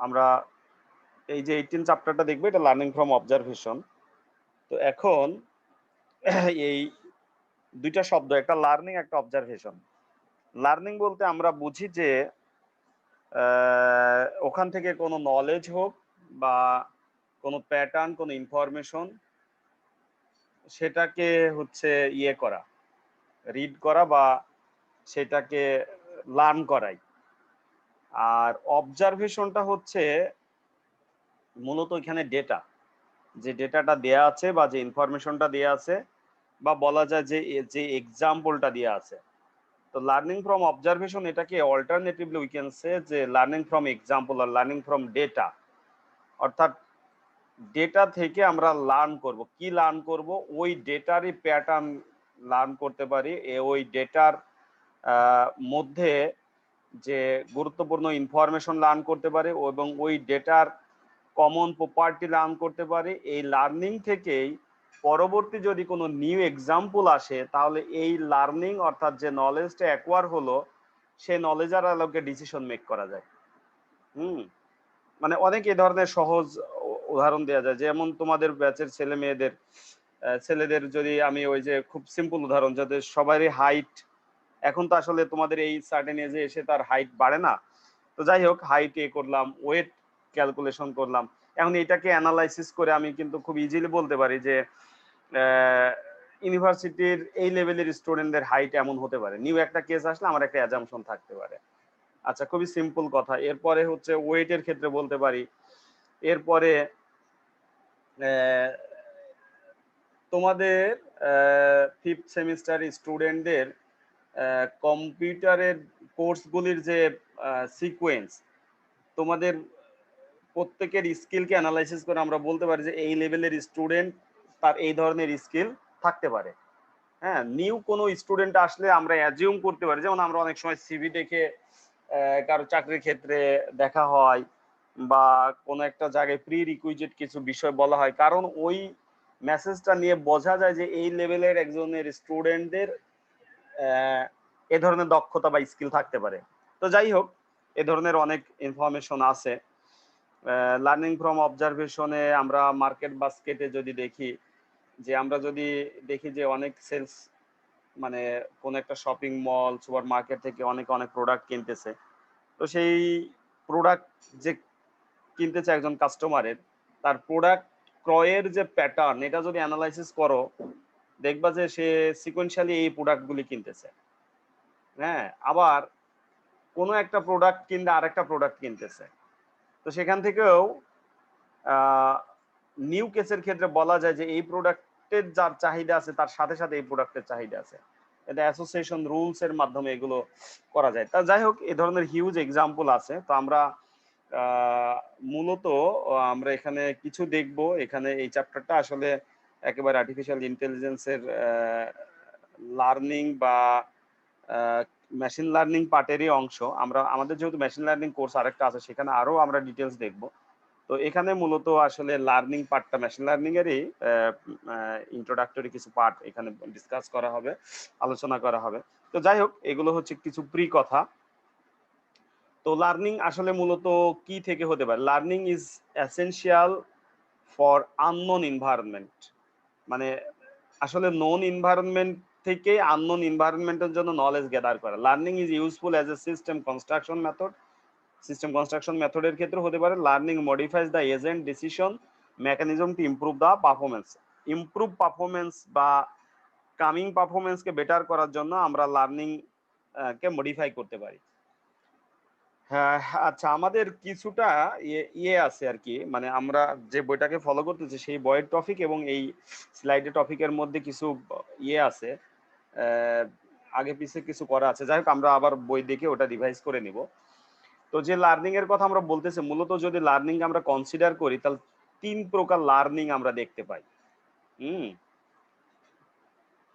আমরা এই যে 18 চ্যাপ্টারটা দেখবো, এটা লার্নিং ফ্রম অবজারভেশন। তো এখন এই দুইটা শব্দ, একটা লার্নিং, একটা অবজারভেশন। লার্নিং বলতে আমরা বুঝি যে ওখান থেকে কোনো নলেজ হোক বা কোনো প্যাটার্ন, কোনো ইনফরমেশন, সেটাকে হচ্ছে ইয়ে করা, রিড করা বা সেটাকে লার্ন করাই। আর অবজারভেশনটা হচ্ছে মূলত এখানে ডেটা, যে ডেটাটা দেয়া আছে বা যে ইনফরমেশনটা দেয়া আছে, বা বলা যায় যে যে এক্সাম্পলটা দেয়া আছে। তো লার্নিং ফ্রম অবজারভেশন এটাকে অল্টারনেটিভলি উই ক্যান সে যে learning from example are learning from data. অর্থাৎ ডেটা থেকে আমরা লার্ন করব। কি লার্ন করব? ওই ডেটারই প্যাটার্ন লার্ন করতে পারি। ওই ডেটার মধ্যে যে গুরুত্বপূর্ণ ইনফরমেশন লার্ন করতে পারি এবং ওই ডেটার কমন প্রপার্টি লার্ন করতে পারি। এই লার্নিং থেকেই পরবর্তী যদি কোনো নিউ এক্সাম্পল আসে, তাহলে এই লার্নিং অর্থাৎ যে নলেজটা অ্যাকোয়ার হলো, সেই নলেজের আলোকে ডিসিশন মেক করা যায়। মানে অনেক এই ধরনের সহজ উদাহরণ দেওয়া যায়। যেমন তোমাদের ব্যাচের ছেলেদের যদি আমি ওই যে খুব সিম্পল উদাহরণ, যাদের সবারই হাইট, এখন তো আসলে তোমাদের এই সার্টেন এজে এসে তার হাইট বাড়ে না। তো যাই হোক, হাইট করলাম, ওয়েট ক্যালকুলেশন করলাম। এখন এটাকে অ্যানালাইসিস করে আমি কিন্তু খুব ইজিলি বলতে পারি যে ইউনিভার্সিটির এই লেভেলের স্টুডেন্টদের হাইট এমন হতে পারে। নিউ একটা কেস আসলে আমার একটা অ্যাজাম্পশন থাকতে পারে। আচ্ছা, খুবই সিম্পল কথা। এরপরে হচ্ছে ওয়েটের ক্ষেত্রে বলতে পারি। এরপরে তোমাদের ফিফথ সেমিস্টার স্টুডেন্টদের কম্পিউটারের কোর্সগুলির যে সিকোয়েন্স, তোমাদের প্রত্যেকের স্কিলকে অ্যানালাইসিস করে আমরা বলতে পারি যে এই লেভেলের স্টুডেন্ট, তার এই ধরনের স্কিল থাকতে পারে। হ্যাঁ, নিউ কোনো স্টুডেন্ট আসলে আমরা অ্যাজিউম করতে পারি, যেমন আমরা অনেক সময় সিভি দেখে কারো চাকরির ক্ষেত্রে দেখা হয় বা কোনো একটা জায়গায় প্রি রিকুইজিট কিছু বিষয় বলা হয়, কারণ ওই মেসেজটা নিয়ে বোঝা যায় যে এই লেভেলের একজনের স্টুডেন্টদের এ ধরনের দক্ষতা বা স্কিল থাকতে পারে। তো যাই হোক, এ ধরনের অনেক ইনফরমেশন আছে। লার্নিং ফ্রম অবজারভেশনে আমরা মার্কেট বাস্কেটে যদি দেখি, যে আমরা যদি দেখি যে অনেক সেলস, মানে কোন একটা শপিং মল, সুপার মার্কেট থেকে অনেক অনেক প্রোডাক্ট কিনতেছে। তো সেই প্রোডাক্ট যে কিনতেছে একজন কাস্টমারের, তার প্রোডাক্ট ক্রয়ের যে প্যাটার্ন, এটা যদি অ্যানালাইসিস করো, দেখবা যে সে সিকোয়েন্সিয়ালি এই প্রোডাক্টগুলি কিনতেছে। হ্যাঁ, আবার কোনো একটা প্রোডাক্ট কিনলে আরেকটা প্রোডাক্ট কিনতেছে। তো সেখান থেকেও নিউ কেসের ক্ষেত্রে বলা যায় যে এই প্রোডাক্টের যার চাহিদা আছে, তার সাথে সাথে এই প্রোডাক্টের চাহিদা আছে। এটা অ্যাসোসিয়েশন রুলস এর মাধ্যমে এগুলো করা যায়। তা যাই হোক, এই ধরনের হিউজ এক্সাম্পল আছে। তো আমরা মূলত আমরা এখানে কিছু দেখব। এখানে এই চ্যাপ্টারটা আসলে একেবারে আর্টিফিশিয়াল ইন্টেলিজেন্সের লার্নিং বা মেশিন লার্নিং পার্টেরই অংশ। আমাদের যেহেতু মেশিন লার্নিং কোর্স আরেকটা আছে, সেখানে আরো আমরা ডিটেলস দেখব। তো এখানে মূলত আসলে লার্নিং পার্টটা, মেশিন লার্নিং এরই ইন্ট্রোডাক্টরি কিছু পার্ট এখানে ডিসকাস করা হবে, আলোচনা করা হবে। তো যাই হোক, এগুলো হচ্ছে কিছু প্রি কথা। তো লার্নিং আসলে মূলত কি থেকে হতে পারে? Learning is essential for unknown environment. মানে আসলে নোন এনভায়রনমেন্ট থেকে আননোন এনভায়রনমেন্টের জন্য নলেজ গ্যাদার করা। Learning is useful as a system construction method. System construction মেথডের ক্ষেত্রে হতে পারে। Learning modifies the agent decision mechanism to improve the performance. Improve performance বা কামিং পারফরমেন্সকে বেটার করার জন্য আমরা লার্নিং কে মডিফাই করতে পারি। হ্যাঁ, আচ্ছা, আমাদের কিছুটা ইয়ে আছে আর কি, মানে আমরা যে বইটাকে ফলো করতেছি সেই বইয়ের টপিক এবং এই স্লাইডের টপিকের মধ্যে কিছু ইয়ে আছে, আগে পিছে কিছু করা আছে। যাই হোক, আমরা আবার বই দেখে ওটা রিভাইজ করে নিব। তো যে লার্নিং এর কথা আমরা বলতেছি, মূলত যদি লার্নিং আমরা কনসিডার করি, তাহলে 3 প্রকার লার্নিং আমরা দেখতে পাই।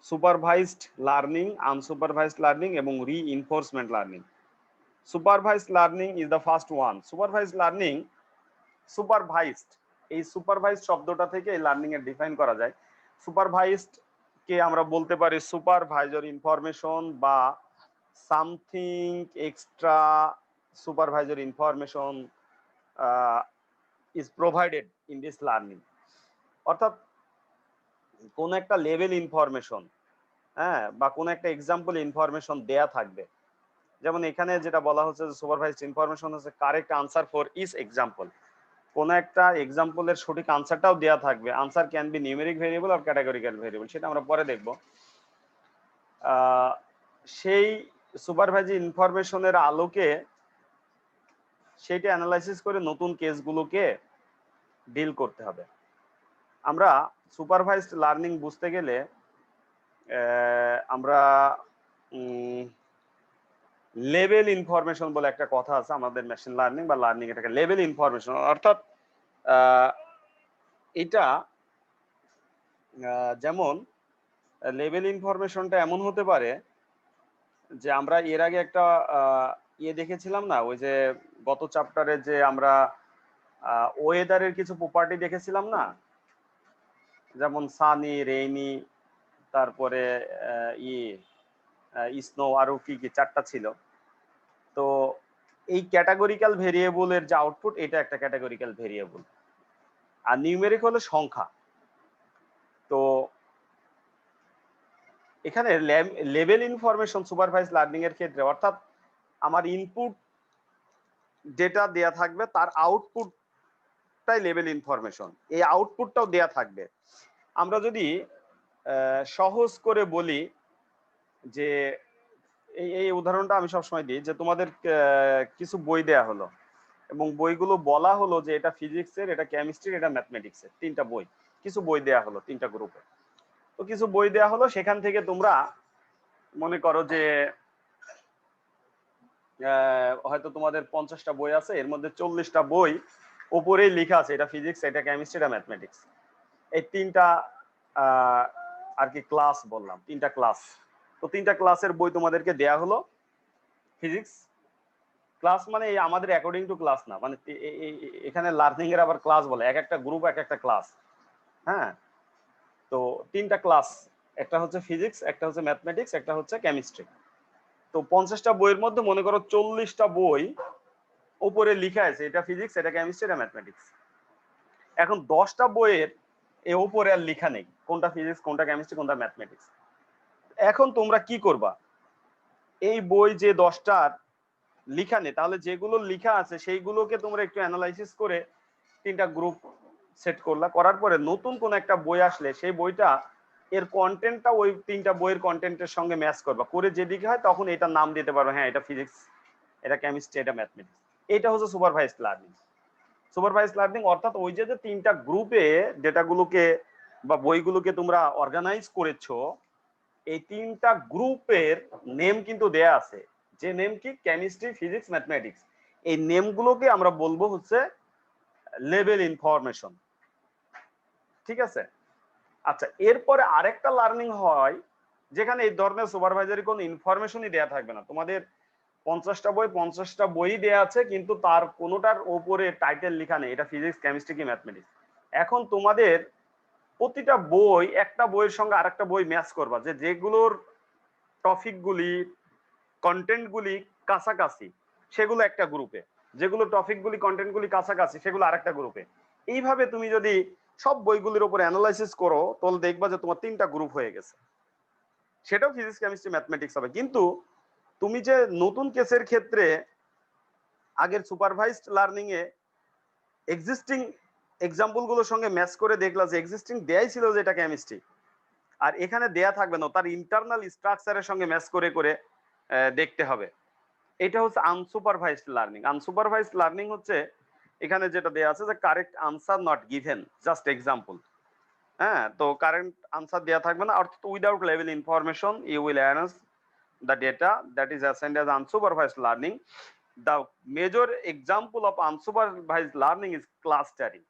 সুপারভাইজড লার্নিং, আনসুপারভাইজড লার্নিং এবং reinforcement learning. Supervised learning is the first one. Supervised learning, supervised, এই সুপারভাইজড শব্দটা থেকে এই লার্নিং এর ডিফাইন করা যায়। সুপারভাইজড কে আমরা বলতে পারি সুপারভাইজর ইনফরমেশন বা something extra supervisor information is provided in this learning. অর্থাৎ কোন একটা লেভেল ইনফরমেশন, হ্যাঁ, বা কোন একটা এক্সাম্পল ইনফরমেশন দেয়া থাকবে। যেমন এখানে যেটা বলা হচ্ছে যে সুপারভাইজড ইনফরমেশন হচ্ছে correct answer for each example. কোন একটা এক্সাম্পলের সঠিক আনসারটাও দেয়া থাকবে। Answer can be numeric variable আর ক্যাটাগরিক্যাল ভেরিয়েবল, সেটা আমরা পরে দেখব। সেই সুপারভাইজড ইনফরমেশনের আলোকে সেইটা অ্যানালাইসিস করে নতুন কেসগুলোকে ডিল করতে হবে। আমরা সুপারভাইজড লার্নিং বুঝতে গেলে আমরা লেভেল ইনফরমেশন বলে একটা কথা আছে আমাদের মেশিন লার্নিং বা লার্নিং, এটাকে লেভেল ইনফরমেশন। অর্থাৎ এটা যেমন লেভেল ইনফরমেশনটা এমন হতে পারে যে আমরা এর আগে একটা ইয়ে দেখেছিলাম না, ওই যে গত চ্যাপ্টারে যে আমরা ওয়েদারের কিছু প্রপার্টি দেখেছিলাম না, যেমন সানি, রেইনি, তারপরে স্নো, আরো কি কি চারটা ছিল। তো এই ক্যাটাগরিক্যাল ভেরিয়েবলের যে আউটপুট, এটা একটা ক্যাটাগরিক্যাল ভেরিয়েবল, আর নিউমেরিক হলো সংখ্যা। তো এখানে লেভেল ইনফরমেশন সুপারভাইজ লার্নিং এর ক্ষেত্রে, অর্থাৎ আমার ইনপুট ডেটা দেয়া থাকবে, তার আউটপুটটাই লেভেল ইনফরমেশন, এই আউটপুটটাও দেয়া থাকবে। আমরা যদি সহজ করে বলি যে এই উদাহরণটা আমি সবসময় দিই, যে তোমাদের কিছু বই দেয়া হলো এবং বইগুলো বলা হলো যে এটা ফিজিক্সের, এটা কেমিস্ট্রির, এটা ম্যাথমেটিক্সের, তিনটা বই, কিছু বই দেয়া হলো তিনটা গ্রুপে। তো কিছু বই দেয়া হলো, সেখান থেকে তোমরা মনে করো যে হয়তো তোমাদের 50টা বই আছে, এর মধ্যে 40টা বই উপরেই লেখা আছে এটা ফিজিক্স, এটা কেমিস্ট্রি, এটা ম্যাথমেটিক্স। এই তিনটা আর কি ক্লাস বললাম, তিনটা ক্লাস। তো তিনটা ক্লাসের বই তোমাদেরকে দেয়া হলো। ফিজিক্স ক্লাস মানে আমাদের অ্যাকর্ডিং টু ক্লাস না, মানে এখানে লার্নিং এর আবার ক্লাস বলে, এক একটা গ্রুপ এক একটা ক্লাস। হ্যাঁ, তো তিনটা ক্লাস, একটা হচ্ছে ফিজিক্স, একটা হচ্ছে ম্যাথমেটিক্স, একটা হচ্ছে কেমিস্ট্রি। তো 50টা বইয়ের মধ্যে মনে করো 40টা বই উপরে লেখা আছে এটা ফিজিক্স, এটা কেমিস্ট্রি, এটা ম্যাথমেটিক্স। এখন 10টা বইয়ের এ উপরে আর লেখা নেই কোনটা ফিজিক্স, কোনটা কেমিস্ট্রি, কোনটা ম্যাথমেটিক্স। এখন তোমরা কি করবা, এই বই যে 10টার লেখা নেই, তাহলে যেগুলো লেখা আছে সেইগুলোকে তোমরা একটু অ্যানালাইসিস করে তিনটা গ্রুপ সেট করলা, করার পরে নতুন কোন একটা বই আসলে সেই বইটা এর কন্টেন্টটা ওই তিনটা বইয়ের কন্টেন্টের সঙ্গে ম্যাচ করবা, করে যেদিকে হয় তখন এটা নাম দিতে পারো, হ্যাঁ এটা ফিজিক্স, এটা কেমিস্ট্রি, এটা ম্যাথমেটিক্স। এটা হচ্ছে সুপারভাইজড লার্নিং। সুপারভাইজড লার্নিং অর্থাৎ ওই যে তিনটা গ্রুপে ডেটাগুলোকে বা বইগুলোকে তোমরা অর্গানাইজ করেছো, এই তিনটা গ্রুপের নেম কিন্তু দেয়া আছে, যে নেম কি কেমিস্ট্রি, ফিজিক্স, ম্যাথমেটিক্স। এই নেমগুলোকে আমরা বলবো হচ্ছে লেভেল ইনফরমেশন। ঠিক আছে? আচ্ছা, এরপরে আরেকটা লার্নিং হয় যেখানে এই ধরনের সুপারভাইজারি কোনো ইনফরমেশনই দেয়া থাকবে না। তোমাদের 50টা বই দেয়া আছে, কিন্তু তার কোনোটার উপরে টাইটেল লেখা নেই এটা ফিজিক্স, কেমিস্ট্রি কি ম্যাথমেটিক্স। এখন তোমাদের প্রতিটা বই একটা বইয়ের সঙ্গে আরেকটা বই ম্যাচ করবা, যে যেগুলোর টপিকগুলি, কন্টেন্টগুলি কাছাকাছি সেগুলো একটা গ্রুপে, যেগুলো টপিকগুলি, কন্টেন্টগুলি কাছাকাছি সেগুলো আরেকটা গ্রুপে। এইভাবে তুমি যদি সব বইগুলির উপর অ্যানালাইসিস করো, তাহলে দেখবা যে তোমার তিনটা গ্রুপ হয়ে গেছে, সেটাও ফিজিক্স, কেমিস্ট্রি, ম্যাথমেটিক্স হবে। কিন্তু তুমি যে নতুন কেসের ক্ষেত্রে আগের সুপারভাইজড লার্নিং এ এক্সিস্টিং এক্সাম্পল গুলোর সঙ্গে ম্যাচ করে দেখলা যে এক্সিস্টিং দেয়াই ছিল যে এটা কেমিস্ট্রি, আর এখানে দেয়া থাকবে না, তার ইন্টারনাল স্ট্রাকচারের সঙ্গে ম্যাচ করে করে দেখতে হবে। এটা হচ্ছে আনসুপারভাইজড লার্নিং। আনসুপারভাইজড লার্নিং হচ্ছে এখানে যেটা দেয়া আছে যে correct answer not given, just example. হ্যাঁ, তো কারেন্ট আনসার দেয়া থাকবে না, অর্থাৎ without level information you will analyse the data that is assigned as unsupervised learning. The major example of unsupervised learning is clustering,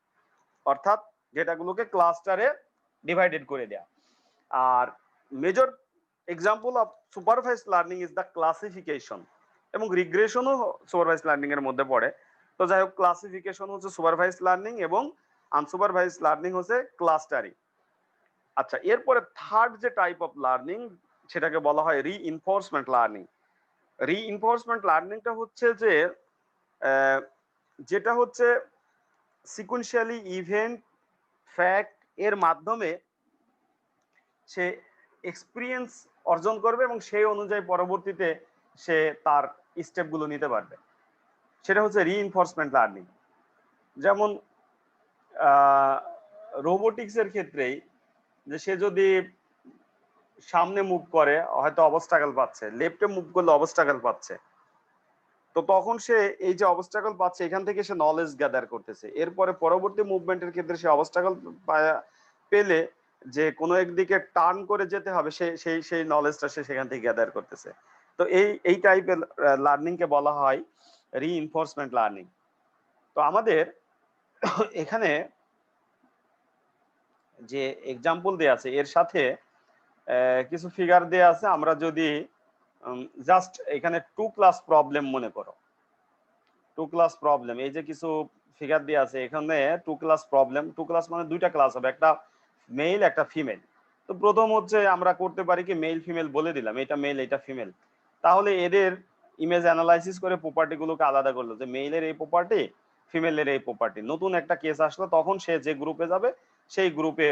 অর্থাৎ যেটাগুলোকে ক্লাস্টারে ডিভাইডেড করে দেয়া। আর major example of supervised learning is the classification, এবং রিগ্রেশনও supervised learning এর মধ্যে পড়ে। তো যাই হোক, ক্লাসিফিকেশন হচ্ছে সুপারভাইজড লার্নিং এবং আনসুপারভাইজড লার্নিং হচ্ছে ক্লাস্টারিং। আচ্ছা, এরপরে থার্ড যে টাইপ অফ লার্নিং, সেটাকে বলা হয় রিইনফোর্সমেন্ট লার্নিং। রিইনফোর্সমেন্ট লার্নিংটা হচ্ছে যে যেটা হচ্ছে সিকোয়েন্সিয়ালি ইভেন্ট ফ্যাক্ট এর মাধ্যমে সে এক্সপিরিয়েন্স অর্জন করবে এবং সেই অনুযায়ী পরবর্তীতে সে তার স্টেপগুলো নিতে পারবে। সেটা হচ্ছে রিইনফোর্সমেন্ট লার্নিং। যেমন রোবোটিক্স এর ক্ষেত্রেই যে সে যদি সামনে মুভ করে হয়তো অবস্টাকল পাচ্ছে, লেফটে মুভ করলে অবস্টাকল পাচ্ছে, তো তখন সে এই যে অবস্টাকল পাচ্ছে এখান থেকে সে নলেজ গ্যাদার করতেছে। এরপরে পরবর্তী মুভমেন্টের ক্ষেত্রে সে অবস্টাকল পেলে যে কোনো একদিকে টার্ন করে যেতে হবে সেই নলেজটা সে সেখান থেকে গ্যাদার করতেছে। তো এই টাইপের লার্নিং কে বলা হয় রিইনফোর্সমেন্ট লার্নিং। তো আমাদের এখানে যে এক্সাম্পল দেয়া আছে এর সাথে কিছু ফিগার দেয়া আছে। আমরা যদি জাস্ট এখানে 2 ক্লাস প্রবলেম মনে করো, 2 ক্লাস প্রবলেম, এই যে কিছু ফিগার দেয়া আছে এখানে 2 ক্লাস প্রবলেম। 2 ক্লাস মানে দুইটা ক্লাস হবে, একটা মেল একটা ফিমেল। তো প্রথম হচ্ছে আমরা করতে পারি কি মেল ফিমেল বলে দিলাম, এটা মেল এটা ফিমেল। তাহলে এদের ইমেজ অ্যানালাইসিস করে প্রপার্টি গুলোকে আলাদা করলো যে মেইলের এই প্রপার্টি ফিমেলের এই প্রপার্টি। নতুন একটা কেস আসলো তখন সে যে গ্রুপে যাবে সেই গ্রুপে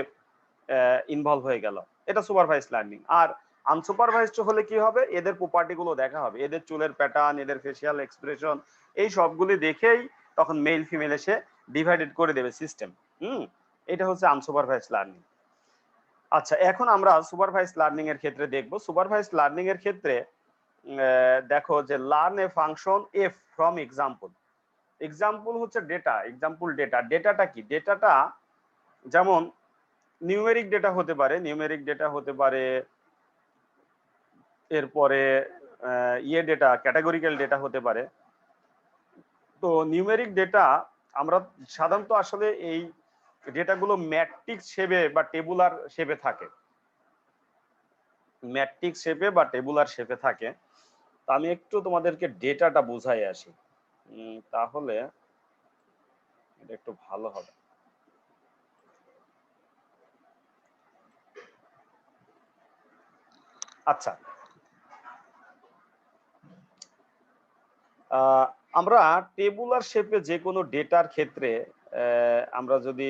ইনভলভ হয়ে গেল। এটা সুপারভাইজ লার্নিং। আর আনসুপারভাইজড হলে কি হবে, এদের প্রপার্টি গুলো দেখা হবে, এদের চুলের প্যাটার্ন এদের ফেসিয়াল এক্সপ্রেশন এই সবগুলি দেখেই তখন মেল ফিমেল এসে ডিভাইডেড করে দেবে সিস্টেম। এটা হচ্ছে আনসুপারভাইজ লার্নিং। আচ্ছা, এখন আমরা সুপারভাইজ লার্নিং এর ক্ষেত্রে দেখব। সুপারভাইজ লার্নিং এর ক্ষেত্রে দেখো যে learn a function F from example. Example হচ্ছে ডেটা, এক্সাম্পল ডেটা। ডেটাটা কি? ডেটাটা যেমন নিউমেরিক ডেটা হতে পারে, নিউমেরিক ডেটা হতে পারে, এরপরে ডেটা ক্যাটাগরিক্যাল ডেটা হতে পারে। তো নিউমেরিক ডেটা আমরা সাধারণত আসলে এই ডেটাগুলো ম্যাট্রিক্স শেপে বা টেবুলার শেপে থাকে, ম্যাট্রিক্স শেপে বা টেবুলার শেপে থাকে। তো আমি একটু তোমাদেরকে ডেটাটা বুঝাই আসি, তাহলে এটা একটু ভালো হবে। আচ্ছা, আমরা টেবুলার শেপে যে কোনো ডেটার ক্ষেত্রে আমরা যদি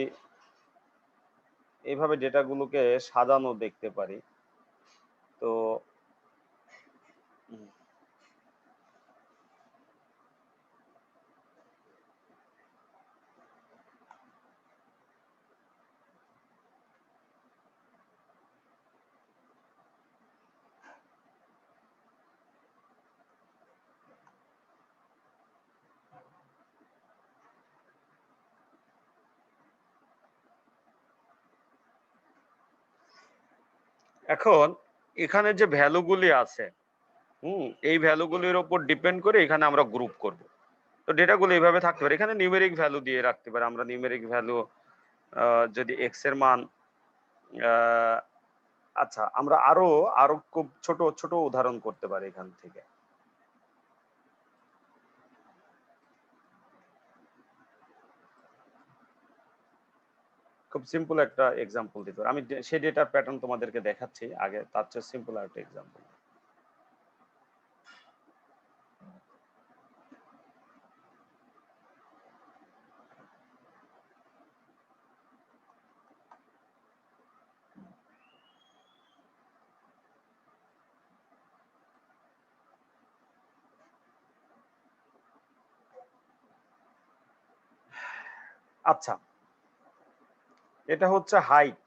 এইভাবে ডেটাগুলোকে সাজানো দেখতে পারি, তো এখন এখানে যে ভ্যালুগুলি আছে, এই ভ্যালুগুলির উপর ডিপেন্ড করে এখানে আমরা গ্রুপ করব। তো ডেটাগুলো এইভাবে থাকতে পারে। এখানে নিউমেরিক ভ্যালু দিয়ে রাখতে পারে। আমরা নিউমেরিক ভ্যালু যদি এক্স এর মান, আচ্ছা আমরা আরো আরো খুব ছোট ছোট উদাহরণ করতে পারি এখান থেকে। খুব সিম্পল একটা এক্সাম্পল দিতে পারি। আমি সেই ডেটার প্যাটার্ন তোমাদেরকে দেখাচ্ছি আগে, তার চেয়ে সিম্পল একটা এক্সাম্পল। আচ্ছা, এটা হচ্ছে হাইট।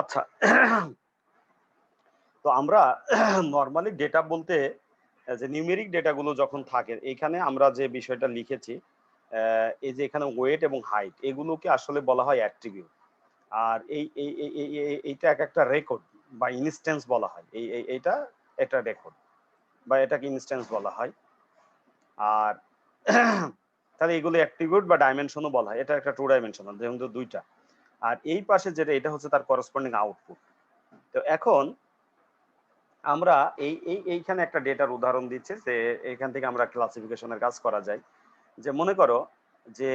আচ্ছা, তো আমরা নরমালি ডেটা বলতে যে নিউমেরিক ডেটাগুলো যখন থাকে এখানে আমরা যে বিষয়টা লিখেছি, এই যে এখানে ওয়েট এবং হাইট এগুলোকে আসলে বলা হয় অ্যাট্রিবিউট। আর এইটা এক একটা রেকর্ড বা ইনস্ট্যান্স বলা হয়। এইটা একটা রেকর্ড বা এটাকে ইনস্ট্যান্স বলা হয়। আর তাহলে এগুলো অ্যাট্রিবিউট বা ডাইমেনশনও বলা হয়। এটা একটা টু ডাইমেনশনাল, যেহেতু দুইটা। আর এই পাশে যেটা এটা হচ্ছে তার করসপন্ডিং আউটপুট। তো এখন আমরা এইখানে একটা ডেটার উদাহরণ দিচ্ছে যে এখান থেকে আমরা ক্লাসিফিকেশনের কাজ করা যায়। যে মনে করো যে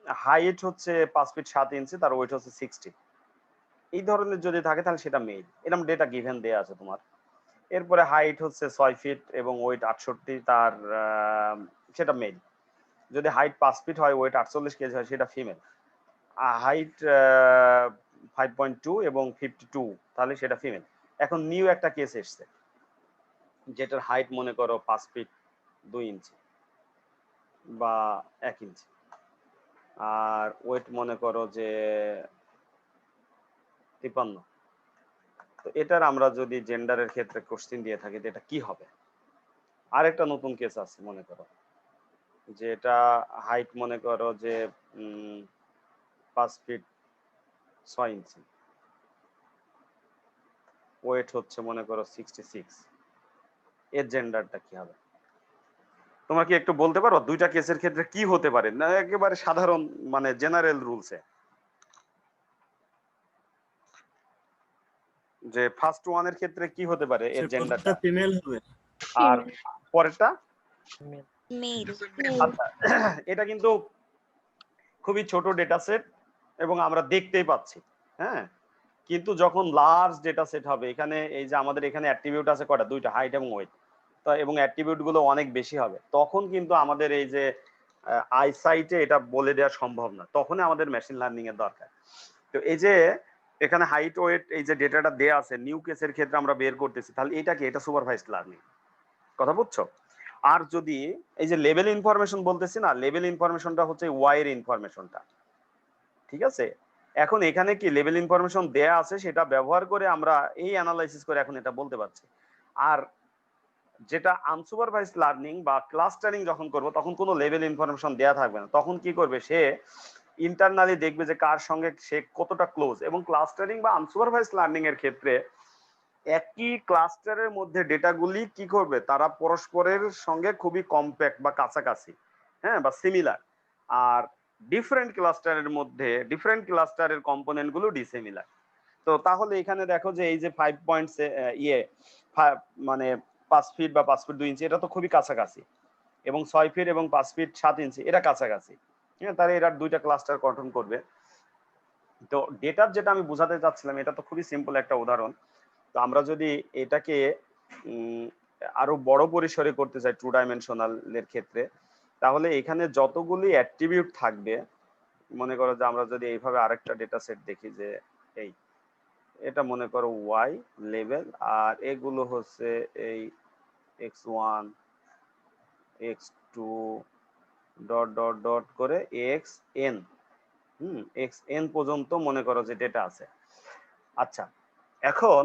হাইট হচ্ছে 5 ফিট 7 ইঞ্চি, তার ওয়েট হচ্ছে 60। এই ধরনের যদি থাকে তাহলে সেটা মেল, এরকম ডেটা গিভেন দেয়া আছে তোমার। এরপরে হাইট হচ্ছে 6 ফিট এবং ওয়েট 68, তার সেটা মেল। যদি হাইট 5 ফিট হয়, ওয়েট 48 কেজি হয়, সেটা ফিমেল। হাইট 5.2 এবং 52, তাহলে সেটা ফিমেল। এখন নিউ একটা কেস এসছে যেটার হাইট মনে করো 5 ফিট 2 ইঞ্চি বা 1 ইঞ্চি, আর ওয়েট মনে করো যে 53। তো এটার আমরা যদি জেন্ডারের ক্ষেত্রে কোশ্চেন দিয়ে থাকি এটা কি হবে। আরেকটা নতুন কেস আছে, মনে করো যে এটা হাইট মনে করো যে 5 ফিট 6 ইঞ্চি, ওয়েট হচ্ছে মনে করো 66। এর জেন্ডারটা কি হবে? তোমরা কি একটু বলতে পারো দুইটা কেসের ক্ষেত্রে কি হতে পারে? না একেবারে সাধারণ মানে জেনারেল রুলসে, যে ফার্স্ট ওয়ানের ক্ষেত্রে কি হতে পারে এর জেন্ডারটা? ফিমেল হবে। আর পরেরটা মেল। আচ্ছা, এটা কিন্তু খুবই ছোট ডেটা সেট এবং আমরা দেখতেই পাচ্ছি। হ্যাঁ, কিন্তু যখন লার্জ ডেটা সেট হবে, এখানে এই যে আমাদের এখানে অ্যাট্রিবিউট আছে কয়টা? দুইটা, হাইট এবং ওয়েট। তো এবং অ্যাট্রিবিউট গুলো অনেক বেশি হবে, তখন কিন্তু আমাদের এই যে আইসাইটে এটা বলে দেওয়া সম্ভব না, তখনই আমাদের মেশিন লার্নিং এর দরকার। তো এই যে এখানে হাইট ওয়েট এই যে ডেটাটা দেয়া আছে নিউ কেসের ক্ষেত্রে আমরা বের করতেছি, তাহলে এটা কি? এটা সুপারভাইজড লার্নিং, কথা বুঝছো? আর যদি এই যে লেভেল ইনফরমেশন বলতেছি না, লেভেল ইনফরমেশনটা হচ্ছে ওয়াই এর ইনফরমেশনটা, ঠিক আছে? এখন এখানে কি লেভেল ইনফরমেশন দেয়া আছে, সেটা ব্যবহার করে আমরা এই অ্যানালাইসিস করে এখন এটা বলতে পারছি। আর যেটা আনসুপারভাইজড লার্নিং বা ক্লাস্টারিং যখন করব, তখন কোনো লেভেল ইনফরমেশন দেয়া থাকবে না। তখন কি করবে সে? ইন্টারনালি দেখবে যে কার সঙ্গে সে কতটা ক্লোজ। এবং ক্লাস্টারিং বা আনসুপারভাইজড লার্নিং এর ক্ষেত্রে একই ক্লাস্টারের মধ্যে ডেটাগুলি কি করবে? তারা পরস্পরের সঙ্গে খুবই কম্প্যাক্ট বা কাছাকাছি, হ্যাঁ, বা সিমিলার। আর ডিফারেন্ট ক্লাস্টারের মধ্যে ডিফারেন্ট ক্লাস্টারের কম্পোনেন্ট গুলো ডিসিমিলার। তো তাহলে এখানে দেখো যে এই যে 5 পয়েন্টস মানে 5 ফিট বা 5 ফিট 2 ইঞ্চি, এটা তো খুবই কাছাকাছি। এবং 6 ফিট এবং 5 ফিট 7 ইঞ্চি, এটা কাছাকাছি। হ্যাঁ, তাহলে এরা দুইটা ক্লাস্টার গঠন করবে। তো ডেটার যেটা আমি বোঝাতে চাচ্ছিলাম, এটা তো খুবই সিম্পল একটা উদাহরণ। তো আমরা যদি এটাকে আরো বড় পরিসরে করতে চাই টু ডাইমেনশনাল এর ক্ষেত্রে, তাহলে এখানে যতগুলি অ্যাট্রিবিউট থাকবে, মনে করো যে আমরা যদি এইভাবে আরেকটা ডেটা সেট দেখি, যে এই এটা মনে করো ওয়াই লেভেল, আর এগুলো হচ্ছে এই x1 x2 dot dot dot করে xn, xn পর্যন্ত মনে করো যে ডেটা আছে। আচ্ছা, এখন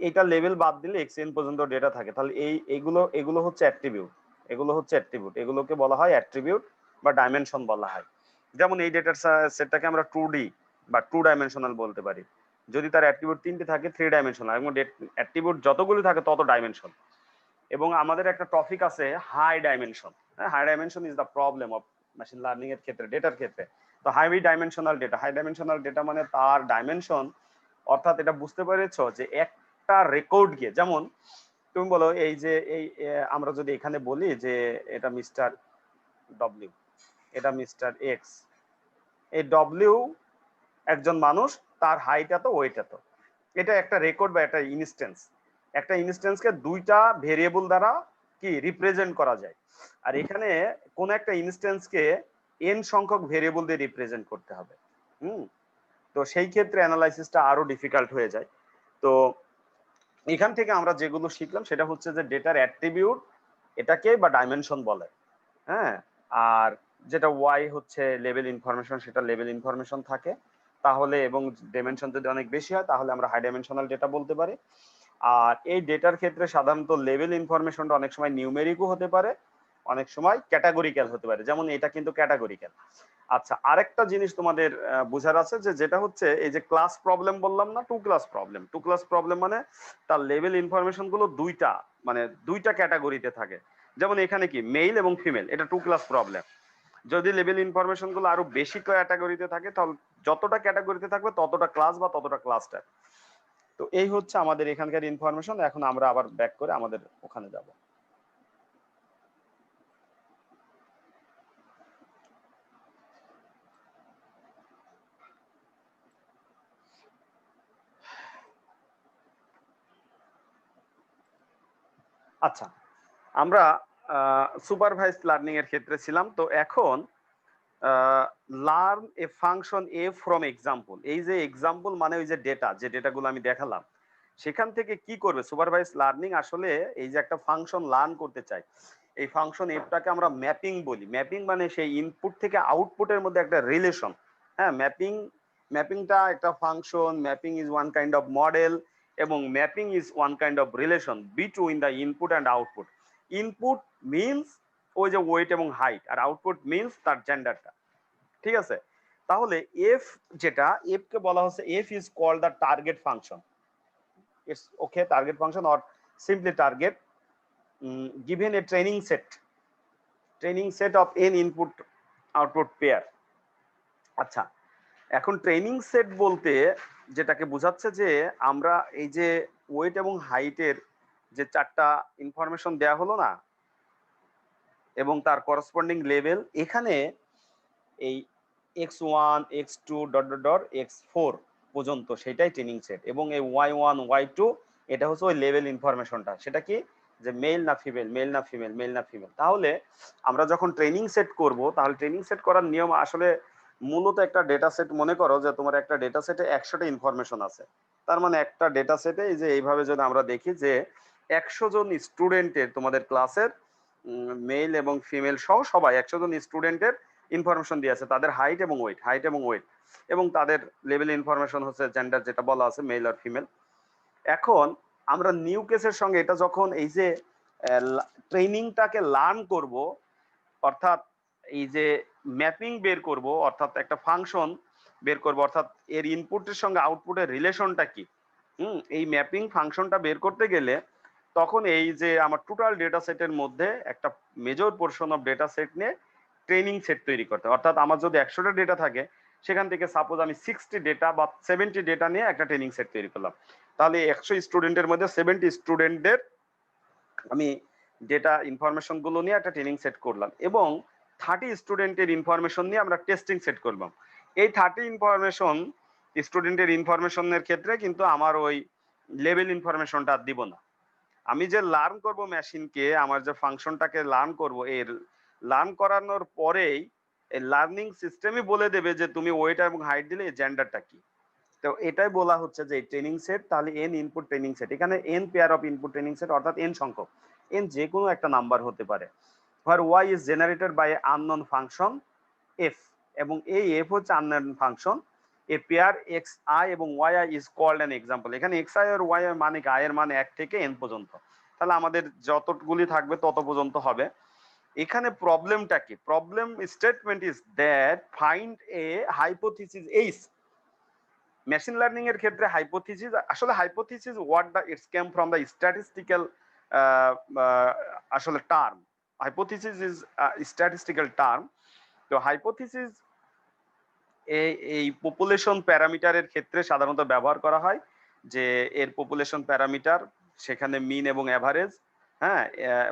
এইটা লেভেল বাদ দিলে xn পর্যন্ত ডেটা থাকে, তাহলে এগুলো হচ্ছে অ্যাট্রিবিউট। এগুলোকে বলা হয় অ্যাট্রিবিউট বা ডাইমেনশন বলা হয়। যেমন এই ডেটার সেটটাকে আমরা 2D বা টু ডাইমেনশনাল বলতে পারি। যদি তার অ্যাট্রিবিউট 3টে থাকে 3 ডাইমেনশনাল, এবং অ্যাট্রিবিউট যতগুলি থাকে তত ডাইমেনশন। এবং আমাদের একটা টপিক আছে high dimension. High dimension is the problem of machine learning এর ক্ষেত্রে, ডেটার ক্ষেত্রে। তো হাই ডাইমেনশনাল ডেটা মানে তার ডাইমেনশন, অর্থাৎ এটা বুঝতে পেরেছো যে একটা রেকর্ড গিয়ে, যেমন তুমি বলো এই যে আমরা যদি এখানে বলি যে এটা মিস্টার ডব্লিউ, এটা মিস্টার এক্স। এই ডব্লিউ একজন মানুষ, তার হাইট এত, ওয়েট এত। এটা একটা রেকর্ড বা একটা ইনস্ট্যান্স। একটা ইনস্ট্যান্সকে দুইটা ভেরিয়েবল দ্বারা কি রিপ্রেজেন্ট করা যায়। আর এখানে কোন একটা ইনস্ট্যান্সকে এন সংখ্যক ভেরিয়েবল দিয়ে রিপ্রেজেন্ট করতে হবে। তো সেই ক্ষেত্রে অ্যানালাইসিসটা আরো ডিফিকাল্ট হয়ে যায়। তো এখান থেকে আমরা যেগুলো শিখলাম সেটা হচ্ছে যে ডেটার অ্যাট্রিবিউট এটাকে বা ডাইমেনশন বলে। হ্যাঁ, আর যেটা ওয়াই হচ্ছে লেভেল ইনফরমেশন, সেটা লেভেল ইনফরমেশন থাকে। তাহলে এবং ডাইমেনশন যদি অনেক বেশি হয় তাহলে আমরা হাই ডাইমেনশনাল ডেটা বলতে পারি। আর এই ডেটার ক্ষেত্রে সাধারণত লেভেল ইনফরমেশনটা অনেক সময় নিউমেরিকও হতে পারে, অনেক সময় ক্যাটাগরিক্যাল হতে পারে, যেমন এটা কিন্তু ক্যাটাগরিক্যাল। আচ্ছা, আরেকটা জিনিস তোমাদের বোঝার আছে যে যেটা হচ্ছে এই যে ক্লাস প্রবলেম বললাম না, টু ক্লাস প্রবলেম মানে তার লেভেল ইনফরমেশন গুলো দুইটা, মানে দুইটা ক্যাটাগরিতে থাকে। যেমন এখানে কি মেল এবং ফিমেল, এটা টু ক্লাস প্রবলেম। যদি লেভেল ইনফরমেশন গুলো আরো বেশি ক্যাটাগরিতে থাকে তাহলে যতটা ক্যাটাগরিতে থাকবে ততটা ক্লাস বা ততটা ক্লাস্টার। তো এই হচ্ছে আমাদের এখানকার ইনফরমেশন। এখন আমরা আবার ব্যাক করে আমাদের ওখানে যাব। আচ্ছা, আমরা সুপারভাইজ লার্নিং এর ক্ষেত্রে ছিলাম। তো এখন learn a function A from example. এই যে এক্সাম্পল মানে ওই যে ডেটা, যে ডেটাগুলো আমি দেখালাম সেখান থেকে কি করবে সুপারভাইজ লার্নিং, আসলে এই যে একটা ফাংশন লার্ন করতে চাই, এই ফাংশন এফটাকে আমরা ম্যাপিং বলি। ম্যাপিং মানে সেই ইনপুট থেকে আউটপুটের মধ্যে একটা রিলেশন। হ্যাঁ, ম্যাপিংটা একটা function, mapping is one kind of model, এবং mapping is one kind of relation between the input and output. Input means ওই যে ওয়েট এবং হাইট, আর আউটপুট মিনস তার জেন্ডারটা। ঠিক আছে? তাহলে এফ, যেটা এফ কে বলা হচ্ছে, F is called the target function. It's okay, target function or simply target given a training set of n input output pair। আচ্ছা, এখন ট্রেনিং সেট বলতে যেটাকে বোঝাচ্ছে যে আমরা এই যে ওয়েট এবং হাইটের যে চারটা ইনফরমেশন দেয়া হলো না, এবং তার করসপন্ডিং লেভেল, এখানে এই x1 x2 dot dot dot x4 পর্যন্ত সেটাই ট্রেনিং সেট, এবং এই y1 y2 এটা হচ্ছে ওই লেভেল ইনফরমেশনটা। সেটা কি, যে মেল না ফিমেল, মেল না ফিমেল, মেল না ফিমেল। তাহলে আমরা যখন ট্রেনিং সেট করব, তাহলে ট্রেনিং সেট করার নিয়ম আসলে মূলত একটা ডেটা সেট, মনে করো যে তোমার একটা ডেটা সেটে 100টা ইনফরমেশন আছে। তার মানে একটা ডেটা সেটে এই যে এইভাবে যদি আমরা দেখি যে 100 জন স্টুডেন্টের, তোমাদের ক্লাসের মেল এবং ফিমেল সহ সবাই 100 জন স্টুডেন্টের ইনফরমেশন দিয়ে আছে, তাদের হাইট এবং ওয়েট, এবং তাদের লেভেল ইনফরমেশন হচ্ছে জেন্ডার, যেটা বলা আছে মেল আর ফিমেল। এখন আমরা নিউ কেসের সঙ্গে এটা যখন এই যে ট্রেনিংটাকে লার্ন করব, অর্থাৎ এই যে ম্যাপিং বের করব, অর্থাৎ একটা ফাংশন বের করব, অর্থাৎ এর ইনপুটের সঙ্গে আউটপুটের রিলেশনটা কি, এই ম্যাপিং ফাংশনটা বের করতে গেলে তখন এই যে আমার টোটাল ডেটা সেটের মধ্যে একটা major portion of data set নিয়ে ট্রেনিং সেট তৈরি করতে, অর্থাৎ আমার যদি 100টা ডেটা থাকে সেখান থেকে সাপোজ আমি 60 ডেটা বা 70 ডেটা নিয়ে একটা ট্রেনিং সেট তৈরি করলাম, তাহলে 100 স্টুডেন্টের মধ্যে 70 স্টুডেন্টদের আমি ডেটা ইনফরমেশন গুলো নিয়ে একটা ট্রেনিং সেট করলাম, এবং 30 স্টুডেন্টের ইনফরমেশন নিয়ে আমরা টেস্টিং সেট করলাম। এই 30 স্টুডেন্টের ইনফরমেশনের ক্ষেত্রে কিন্তু আমার ওই লেভেল ইনফরমেশনটা দিব না। আমি যে লার্ন করব মেশিনকে, আমার যে ফাংশনটাকে লার্ন করব, এর লার্ন করানোর পরেই এই লার্নিং সিস্টেমই বলে দেবে যে তুমি ওয়েট এবং হাইট দিলে জেন্ডারটা কি। তো এটাই বলা হচ্ছে যে ট্রেনিং সেট, তাহলে এন ইনপুট ট্রেনিং সেট, এখানে N pair of input training set, অর্থাৎ এন সংখ্যক, এন যে কোনো একটা নাম্বার হতে পারে, where y is generated by a unknown function f, এবং এই f হচ্ছে unknown function. A pair xi এবং yi is called an example। এখানে xi আর y এর মানে কি, i এর মানে 1 থেকে n পর্যন্ত, তাহলে আমাদের যতগুলি থাকবে তত পর্যন্ত হবে। এখানে প্রবলেমটা কি, problem statement is that find a hypothesis H. Machine learning এর ক্ষেত্রে হাইপোথিসিস, আসলে হাইপোথিসিস ওয়ার্ডটা it's came from the statistical আসলে term. Hypothesis is statistical term. তো হাইপোথিসিস এই পপুলেশন প্যারামিটারের ক্ষেত্রে সাধারণত ব্যবহার করা হয়, যে এর পপুলেশন প্যারামিটার, সেখানে মিন এবং এভারেজ, হ্যাঁ,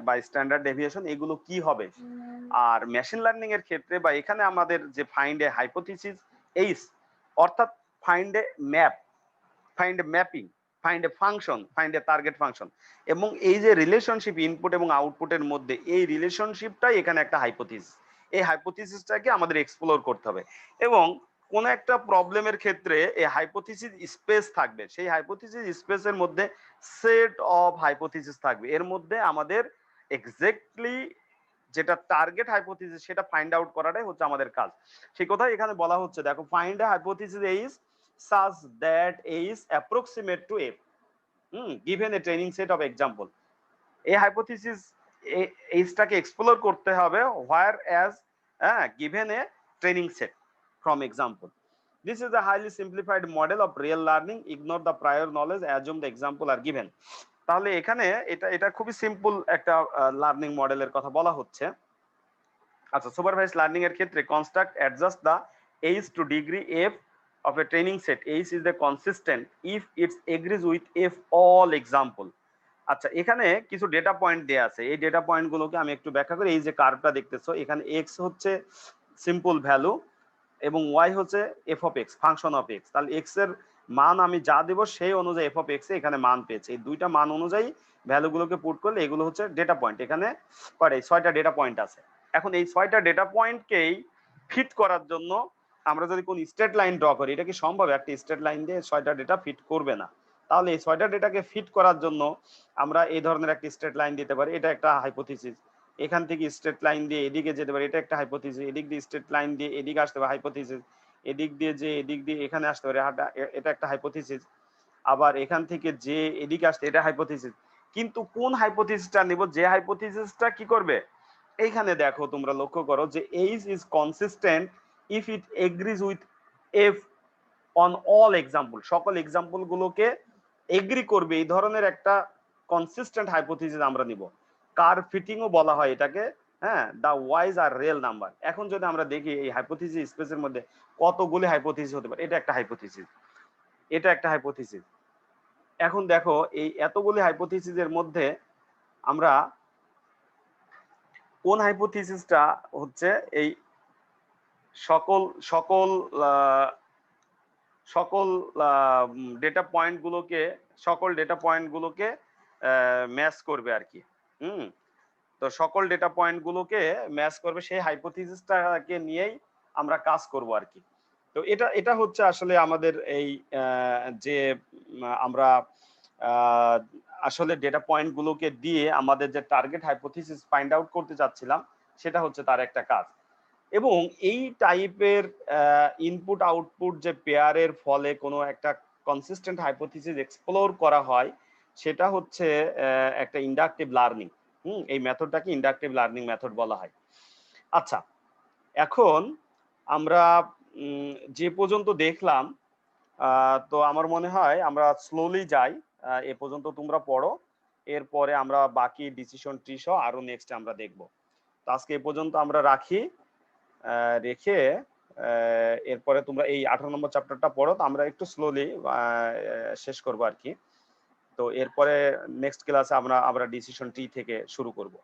বা স্ট্যান্ডার্ড ডেভিয়েশন, এগুলো কি হবে। আর মেশিন লার্নিং এর ক্ষেত্রে বা এখানে আমাদের যে ফাইন্ড এ হাইপোথিসিস এইস, অর্থাৎ find a map, find a mapping, find a function, find a target function, এবং এই যে রিলেশনশিপ ইনপুট এবং আউটপুটের মধ্যে, এই রিলেশনশিপটাই এখানে একটা হাইপোথিসিস। এই হাইপোথিসিসটাকে আমাদের এক্সপ্লোর করতে হবে, এবং কোন একটা প্রবলেমের ক্ষেত্রে এই হাইপোথিসিস স্পেস থাকবে, সেই হাইপোথিসিস স্পেসের মধ্যে সেট অফ হাইপোথিসিস থাকবে, এর মধ্যে আমাদের এক্স্যাক্টলি যেটা টার্গেট হাইপোথিসিস সেটা ফাইন্ড আউট করাটাই হচ্ছে আমাদের কাজ। সেই কথাই এখানে বলা হচ্ছে, দেখো find a hypothesis is such that a is approximate to f given a training set of example. এই হাইপোথিসিস এইটাকে এক্সপ্লোর করতে হবে whereas given a training set from example. This is a highly simplified model of real learning. Ignore the prior knowledge, assume the example are given. তাহলে এখানে এটা খুবই simple একটা learning মডেলের কথা বলা হচ্ছে। আচ্ছা, সুপারভাইজ লার্নিং এর ক্ষেত্রে construct adjust the H to degree F of a training set H is the consistent if it's agrees with F all example. আচ্ছা, এখানে কিছু ডেটা পয়েন্ট দেয়া আছে, এই ডেটা পয়েন্ট গুলোকে আমি একটু ব্যাখ্যা করি। এই যে কার্ভটা দেখতেছো, এখানে এক্স হচ্ছে সিম্পল ভ্যালু এবং ওয়াই হচ্ছে F of x, function of x. তাহলে এক্স এর মান আমি যা দেবো সেই অনুযায়ী এফ অফ এক্স এখানে মান পেয়েছে। এই দুইটা মান অনুযায়ী ভ্যালুগুলোকে পুট করলে এগুলো হচ্ছে ডেটা পয়েন্ট। এখানে কয়টা? 6টা ডেটা পয়েন্ট আছে। এখন এই 6টা ডেটা পয়েন্টকেই ফিট করার জন্য আমরা যদি কোন স্ট্রেট লাইন ড্র করি, এটা কি সম্ভব? একটা স্ট্রেট লাইন দিয়ে 6টা ডেটা ফিট করবে না। তাহলে এই 6টা ডেটাকে ফিট করার জন্য আমরা এই ধরনের একটা স্ট্রেট লাইন দিতে পারি, এটা একটা হাইপোথিসিস। এখান থেকে স্ট্রেট লাইন দিয়ে এদিকে যেতে পারে, এটা একটা হাইপোথিসিস। এদিক দিয়ে স্ট্রেট লাইন দিয়ে এদিকে আসতে পারে, হাইপোথিসিস। এদিক দিয়ে যে এদিক দিয়ে এখানে আসতে পারে, এটা একটা হাইপোথিসিস। আবার এখান থেকে যে এদিকে আসতে, এটা হাইপোথিসিস। কিন্তু কোন হাইপোথিসিসটা নিব, যে হাইপোথিসিসটা কি করবে? এইখানে দেখো, তোমরা লক্ষ্য করো যে H is consistent if it agrees with F on all example. সকল এক্সাম্পল গুলোকে এগ্রি করবে, এই ধরনের একটা কনসিস্টেন্ট হাইপোথিসিস আমরা নিব। কার ফিটিংও বলা হয় এটাকে। হ্যাঁ, দা ওয়াইজ আর রিয়েল নাম্বার। এখন যদি আমরা দেখি এই হাইপোথিসিস স্পেসের মধ্যে কতগুলি হাইপোথিসিস হতে পারে, এটা একটা হাইপোথিসিস, এটা একটা হাইপোথিসিস। এখন দেখো এই এতগুলি হাইপোথিসিসের মধ্যে আমরা কোন হাইপোথিসিসটা হচ্ছে এই সকল সকল সকল ডেটা পয়েন্ট গুলোকে ম্যাচ করবে আর কি। তো সকল ডেটা পয়েন্ট গুলোকে ম্যাচ করবে, সেই হাইপোথিসিসটাকে নিয়েই আমরা কাজ করব আর কি। তো এটা হচ্ছে আসলে আমাদের এই যে আমরা আসলে ডেটা পয়েন্ট গুলোকে দিয়ে আমাদের যে টার্গেট হাইপোথিসিস ফাইন্ড আউট করতে চাচ্ছিলাম, সেটা হচ্ছে তার একটা কাজ। এবং এই টাইপের ইনপুট আউটপুট যে পেয়ারের ফলে কোনো একটা কনসিস্টেন্ট হাইপোথিসিস এক্সপ্লোর করা হয়, সেটা হচ্ছে একটা ইন্ডাকটিভ লার্নিং। এই মেথডটাকে ইন্ডাকটিভ লার্নিং মেথড বলা হয়। আচ্ছা, এখন আমরা যে পর্যন্ত দেখলাম, তো আমার মনে হয় আমরা স্লোলি যাই। এ পর্যন্ত তোমরা পড়ো, এরপরে আমরা বাকি ডিসিশন ট্রি সহ আরো নেক্সট আমরা দেখব। তো আজকে এ পর্যন্ত আমরা রাখি, রেখে এরপরে তোমরা এই 18 নম্বর চ্যাপ্টারটা পড়ো। তো আমরা একটু স্লোলি শেষ করবো আর কি। তো এরপরে নেক্সট ক্লাসে আমরা ডিসিশন ট্রি থেকে শুরু করব।